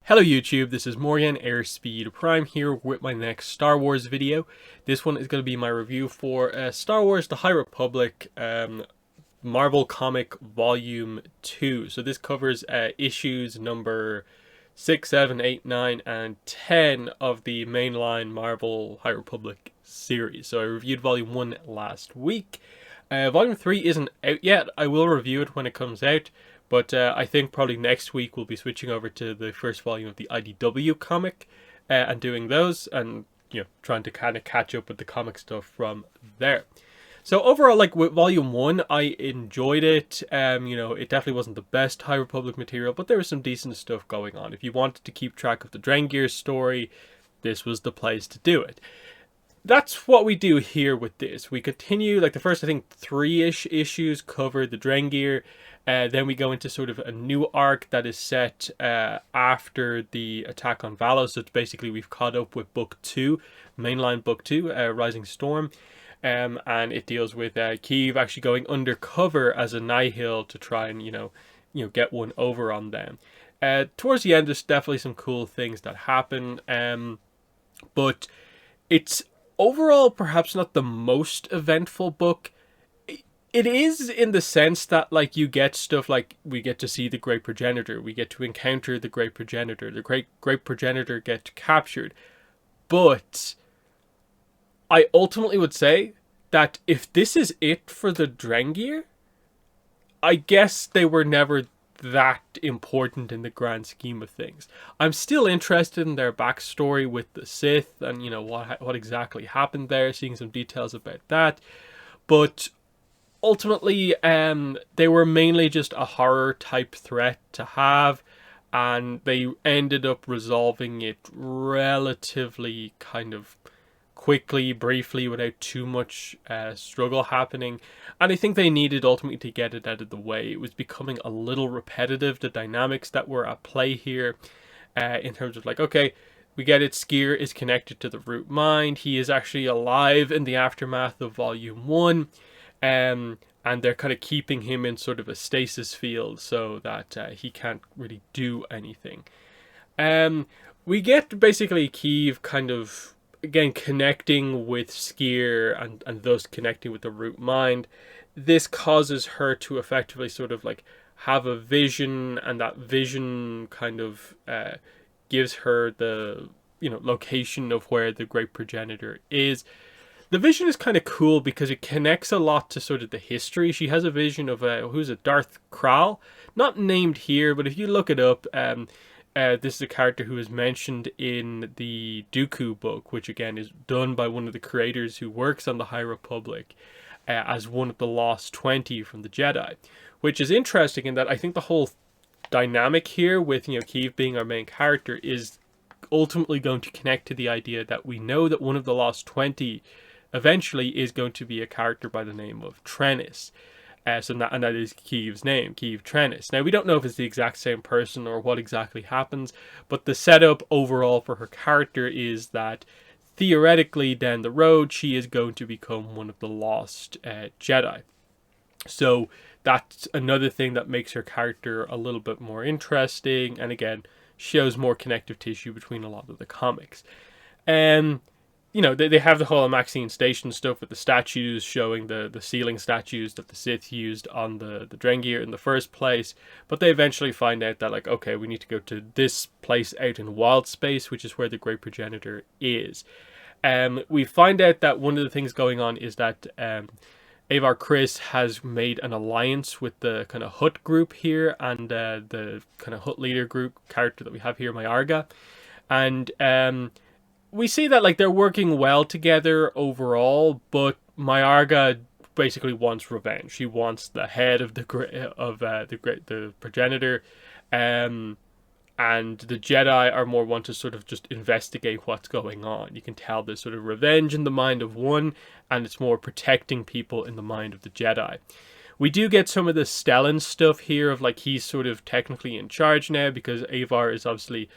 Hello YouTube, this is Morgan Airspeed Prime here with my next Star Wars video. This one is going to be my review for Star Wars The High Republic Marvel Comic Volume 2. So this covers issues number 6, 7, 8, 9, and 10 of the mainline Marvel High Republic series. So I reviewed Volume 1 last week. Volume 3 isn't out yet. I will review it when it comes out. But I think probably next week we'll be switching over to the first volume of the IDW comic and doing those and, trying to kind of catch up with the comic stuff from there. So overall, like with Volume 1, I enjoyed it. It definitely wasn't the best High Republic material, but there was some decent stuff going on. If you wanted to keep track of the Drengir story, this was the place to do it. That's what we do here with this. We continue, like the first, I think, 3-ish issues cover the Drengir. Then we go into sort of a new arc that is set after the attack on Valos. So it's basically we've caught up with Book 2, mainline Book 2, Rising Storm. And it deals with Kyiv actually going undercover as a Nihil to try and, get one over on them. Towards the end, there's definitely some cool things that happen. But it's overall perhaps not the most eventful book. It is in the sense that, like, you get stuff like we get to see the Great Progenitor, we get to encounter the Great Progenitor, the Great Progenitor get captured. But I ultimately would say that if this is it for the Drengir, I guess they were never that important in the grand scheme of things. I'm still interested in their backstory with the Sith and, what exactly happened there, seeing some details about that. But ultimately, they were mainly just a horror type threat to have, and they ended up resolving it relatively kind of quickly, briefly, without too much struggle happening. And I think they needed ultimately to get it out of the way. It was becoming a little repetitive, the dynamics that were at play here, in terms of like, okay, we get it, Sskeer is connected to the Root Mind, he is actually alive in the aftermath of Volume 1, and they're kind of keeping him in sort of a stasis field so that he can't really do anything. We get basically Kyiv kind of, again, connecting with Sskeer and thus connecting with the Root Mind. This causes her to effectively sort of like have a vision, and that vision kind of gives her the location of where the Great Progenitor is. The vision is kind of cool because it connects a lot to sort of the history. She has a vision of who's it, Darth Krall, not named here, but if you look it up, this is a character who is mentioned in the Dooku book, which again is done by one of the creators who works on the High Republic as one of the Lost 20 from the Jedi, which is interesting in that I think the whole dynamic here with Kyiv being our main character is ultimately going to connect to the idea that we know that one of the Lost 20 eventually is going to be a character by the name of Trennis. And that is Kyiv's name, Kyiv Trennis. Now, we don't know if it's the exact same person or what exactly happens, but the setup overall for her character is that theoretically down the road, she is going to become one of the Lost Jedi. So that's another thing that makes her character a little bit more interesting, and again, shows more connective tissue between a lot of the comics. They have the whole Maxine Station stuff with the statues showing the ceiling statues that the Sith used on the Drengir in the first place. But they eventually find out that, like, okay, we need to go to this place out in wild space, which is where the Great Progenitor is. We find out that one of the things going on is that Avar Kriss has made an alliance with the kind of Hutt group here and the kind of Hutt leader group character that we have here, Myarga. And we see that, like, they're working well together overall, but Myarga basically wants revenge. She wants the head of the Progenitor, and the Jedi are more want to sort of just investigate what's going on. You can tell there's sort of revenge in the mind of one, and it's more protecting people in the mind of the Jedi. We do get some of the Stellan stuff here of, like, he's sort of technically in charge now because Avar is obviously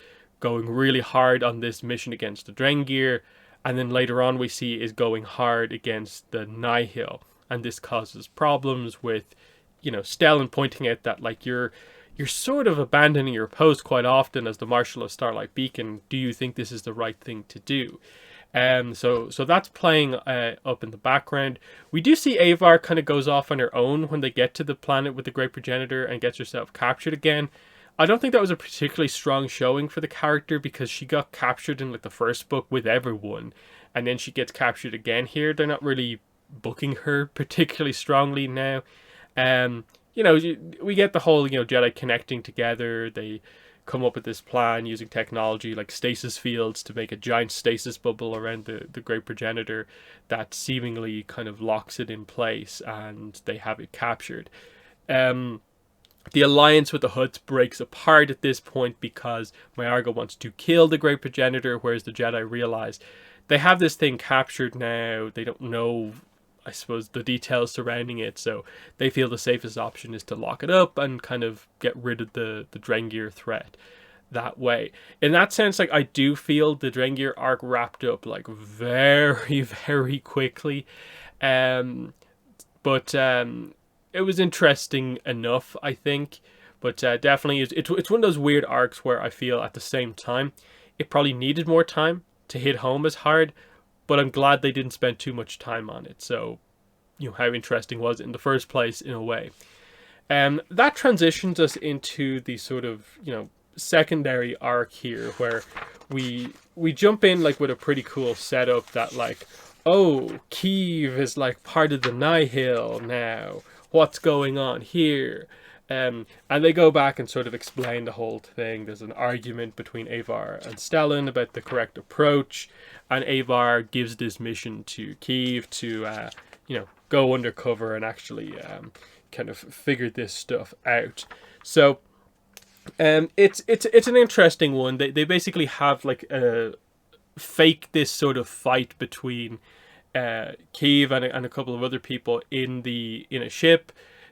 going really hard on this mission against the Drengir, and then later on we see is going hard against the Nihil, and this causes problems with, Stellan pointing out that, like, you're you're sort of abandoning your post quite often as the Marshal of Starlight Beacon. Do you think this is the right thing to do? So that's playing up in the background. We do see Avar kind of goes off on her own when they get to the planet with the Great Progenitor and gets herself captured again. I don't think that was a particularly strong showing for the character, because she got captured in like the first book with everyone, and then she gets captured again here. They're not really booking her particularly strongly now. You know, we get the whole, you know, Jedi connecting together. They come up with this plan using technology like stasis fields to make a giant stasis bubble around the Great Progenitor that seemingly kind of locks it in place, and they have it captured. The alliance with the Hutts breaks apart at this point because Myarga wants to kill the Great Progenitor, whereas the Jedi realize they have this thing captured now. They don't know, I suppose, the details surrounding it, so they feel the safest option is to lock it up and kind of get rid of the Drengir threat that way. In that sense, like, I do feel the Drengir arc wrapped up like very, very quickly. But it was interesting enough, I think. But definitely, it's one of those weird arcs where I feel at the same time it probably needed more time to hit home as hard, but I'm glad they didn't spend too much time on it. So, you know, how interesting was it in the first place, in a way. That transitions us into the sort of, you know, secondary arc here, where we jump in like with a pretty cool setup that, like, oh, Keeve is like part of the Nihil now. What's going on here? And they go back and sort of explain the whole thing. There's an argument between Avar and Stellan about the correct approach, and Avar gives this mission to Keeve to, you know, go undercover and actually kind of figure this stuff out. So it's an interesting one. They basically have like fake this sort of fight between Keeve and a couple of other people in a ship.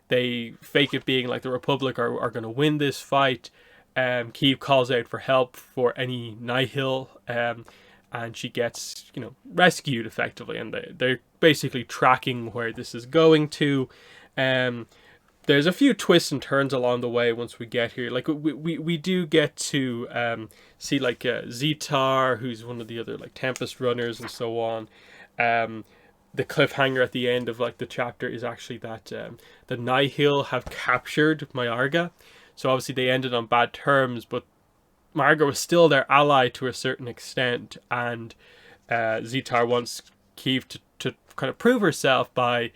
They fake it being like the Republic are going to win this fight. Keeve calls out for help for any Nihil, and she gets, you know, rescued effectively. And they're basically tracking where this is going to. There's a few twists and turns along the way once we get here. Like, we do get to see like Zetar, who's one of the other like Tempest runners and so on. The cliffhanger at the end of like the chapter is actually that the Nihil have captured Myarga. So obviously they ended on bad terms, but Myarga was still their ally to a certain extent, and Zetar wants Keeve to kind of prove herself by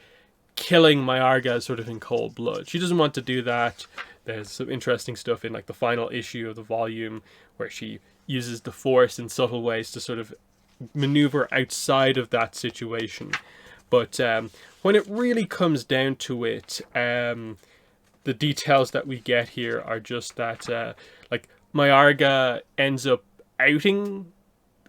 killing Myarga sort of in cold blood. She doesn't want to do that. There's some interesting stuff in like the final issue of the volume where she uses the Force in subtle ways to sort of maneuver outside of that situation. But when it really comes down to it, the details that we get here are just that like Myarga ends up outing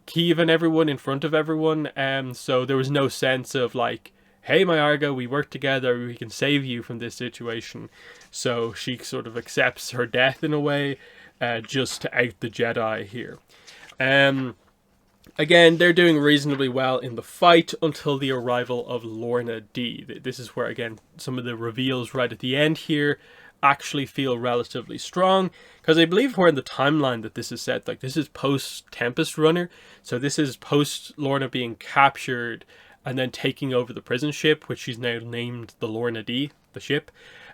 Keeve and everyone in front of everyone, so there was no sense of like, hey Myarga, we work together, we can save you from this situation. So she sort of accepts her death in a way, just to out the Jedi here. Again, they're doing reasonably well in the fight until the arrival of Lorna D. This is where, again, some of the reveals right at the end here actually feel relatively strong, because I believe we're in the timeline that this is set. Like, this is post Tempest Runner, so this is post Lorna being captured and then taking over the prison ship, which she's now named the Lorna D, the ship.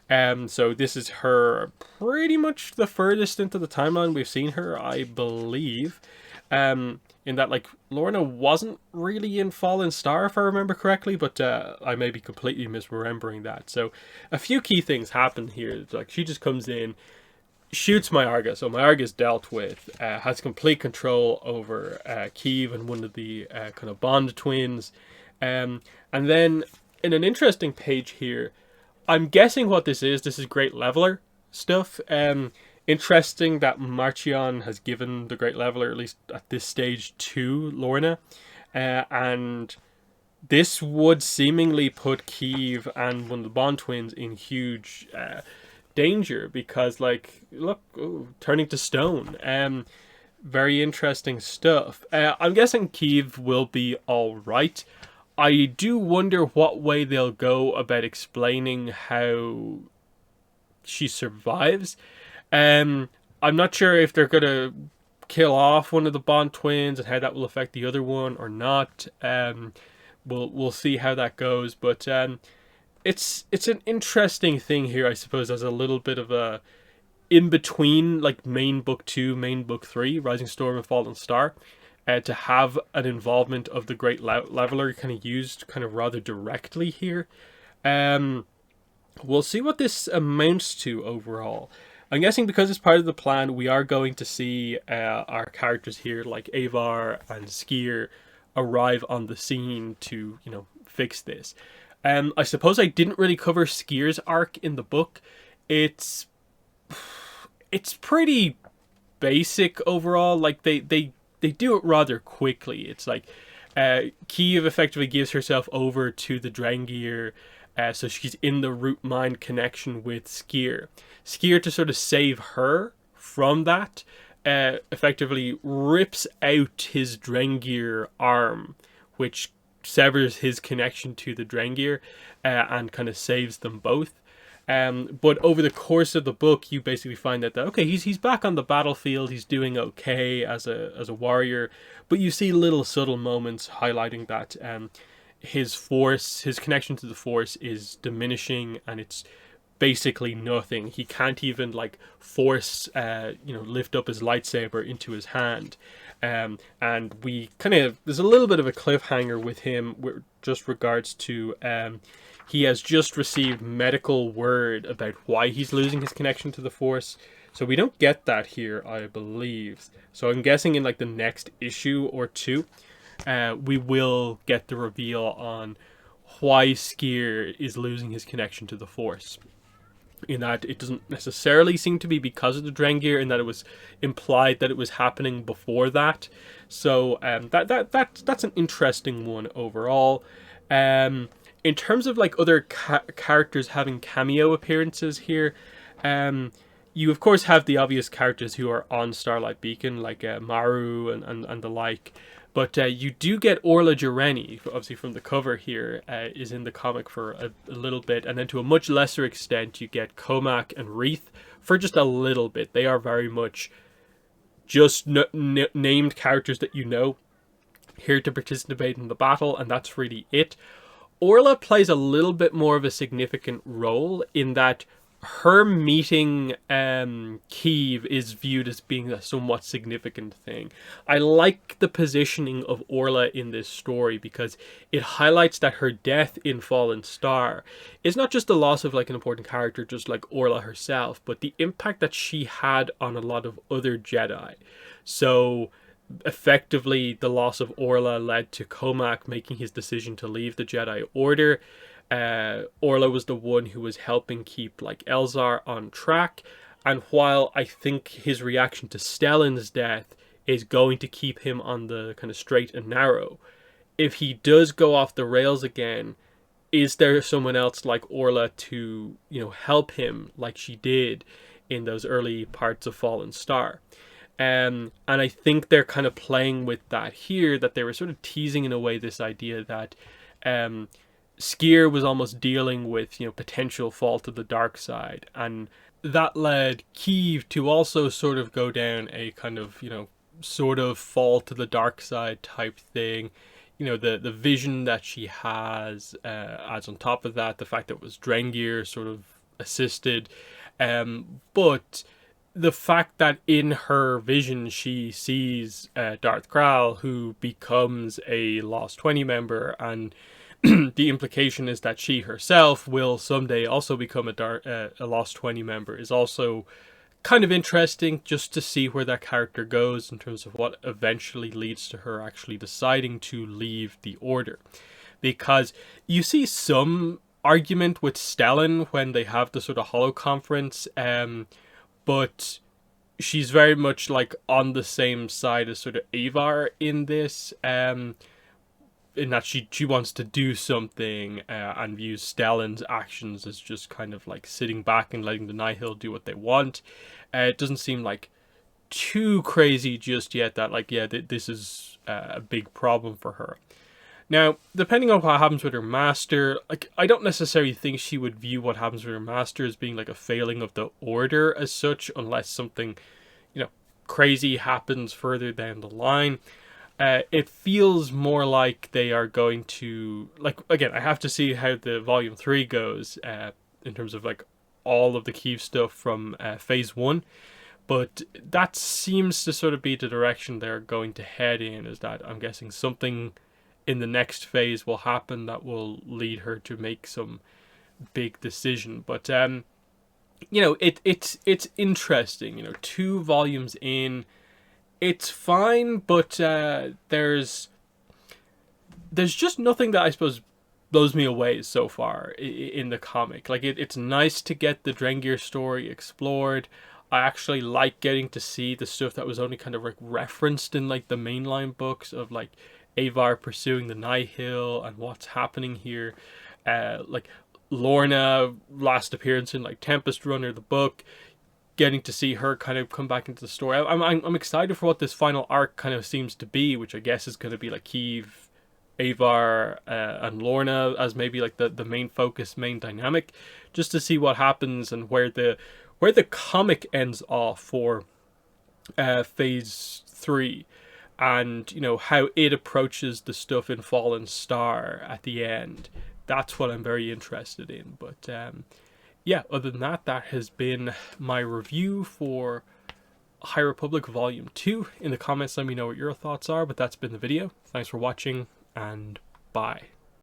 So this is her pretty much the furthest into the timeline we've seen her, I believe. In that, like, Lorna wasn't really in Fallen Star, if I remember correctly, but I may be completely misremembering that. So a few key things happen here. Like, she just comes in, shoots Myarga, so Myarga's dealt with, has complete control over Keeve and one of the kind of Bond twins. And then, in an interesting page here, I'm guessing what this is Great Leveler stuff. Interesting that Marchion has given the Great Leveler, at least at this stage, to Lorna. And this would seemingly put Keeve and one of the Bond twins in huge danger, because, like, look, turning to stone. Very interesting stuff. I'm guessing Keeve will be alright. I do wonder what way they'll go about explaining how she survives. I'm not sure if they're gonna kill off one of the Bond twins and how that will affect the other one or not. We'll see how that goes, but it's an interesting thing here, I suppose, as a little bit of a in between, like main book 2, main book 3, Rising Storm and Fallen Star, to have an involvement of the Great Leveler kind of used kind of rather directly here. We'll see what this amounts to overall. I'm guessing because it's part of the plan, we are going to see our characters here, like Avar and Skier, arrive on the scene to, fix this. I suppose I didn't really cover Skier's arc in the book. It's pretty basic overall. Like they do it rather quickly. It's like Kiev effectively gives herself over to the Drengir, so she's in the root mind connection with Skier. Skier, to sort of save her from that, effectively rips out his Drengir arm, which severs his connection to the Drengir, and kind of saves them both. But over the course of the book, you basically find that okay, he's back on the battlefield. He's doing okay as a warrior, but you see little subtle moments highlighting that his connection to the Force is diminishing, and it's basically nothing. He can't even like force lift up his lightsaber into his hand. And we there's a little bit of a cliffhanger with him with just regards to he has just received medical word about why he's losing his connection to the Force. So we don't get that here, I believe. So I'm guessing in like the next issue or two, we will get the reveal on why Skier is losing his connection to the Force. In that it doesn't necessarily seem to be because of the Drengir, in that it was implied that it was happening before that. So that's an interesting one overall. In terms of like other characters having cameo appearances here, you of course have the obvious characters who are on Starlight Beacon, like Maru and the like. But you do get Orla Jareni, obviously from the cover here, is in the comic for a little bit. And then to a much lesser extent, you get Comac and Reith for just a little bit. They are very much just named characters that you know, here to participate in the battle, and that's really it. Orla plays a little bit more of a significant role in that her meeting Kiev is viewed as being a somewhat significant thing. I like the positioning of Orla in this story because it highlights that her death in Fallen Star is not just the loss of like an important character, just like Orla herself, but the impact that she had on a lot of other Jedi. So effectively, the loss of Orla led to Comac making his decision to leave the Jedi Order. Orla was the one who was helping keep like Elzar on track, and while I think his reaction to Stellan's death is going to keep him on the kind of straight and narrow, if he does go off the rails again, is there someone else like Orla to help him like she did in those early parts of Fallen Star? And I think they're kind of playing with that here, that they were sort of teasing in a way this idea that Skier was almost dealing with, potential fall to the dark side. And that led Kiev to also sort of go down a kind of, sort of fall to the dark side type thing. The vision that she has, adds on top of that, the fact that it was Drengir sort of assisted. But the fact that in her vision she sees Darth Krall, who becomes a Lost 20 member, and the implication is that she herself will someday also become a Lost 20 member, is also kind of interesting, just to see where that character goes in terms of what eventually leads to her actually deciding to leave the Order. Because you see some argument with Stellan when they have the sort of holo conference, but she's very much like on the same side as sort of Avar in this, in that she wants to do something, and views Stellan's actions as just kind of like sitting back and letting the Nihil do what they want. It doesn't seem like too crazy just yet that like, yeah, this is a big problem for her. Now, depending on what happens with her master, like, I don't necessarily think she would view what happens with her master as being like a failing of the order as such, unless something, you know, crazy happens further down the line. It feels more like they are going to, like, again, I have to see how the volume 3 goes, in terms of like all of the key stuff from phase 1, but that seems to sort of be the direction they're going to head in, is that I'm guessing something in the next phase will happen that will lead her to make some big decision. But you know, it's interesting, you know, 2 volumes in, it's fine, but there's just nothing that I suppose blows me away so far in the comic. Like, it's nice to get the Drengir story explored. I actually like getting to see the stuff that was only kind of like referenced in like the mainline books of like Avar pursuing the Nihil and what's happening here. Like Lorna last appearance in like Tempest Runner the book, getting to see her kind of come back into the story. I'm excited for what this final arc kind of seems to be, which I guess is going to be like Keeve, Avar, and Lorna as maybe like the main focus, main dynamic, just to see what happens and where the comic ends off for phase 3, and you know how it approaches the stuff in Fallen Star at the end. That's what I'm very interested in. But yeah, other than that, that has been my review for High Republic Volume 2. In the comments, let me know what your thoughts are, but that's been the video. Thanks for watching, and bye.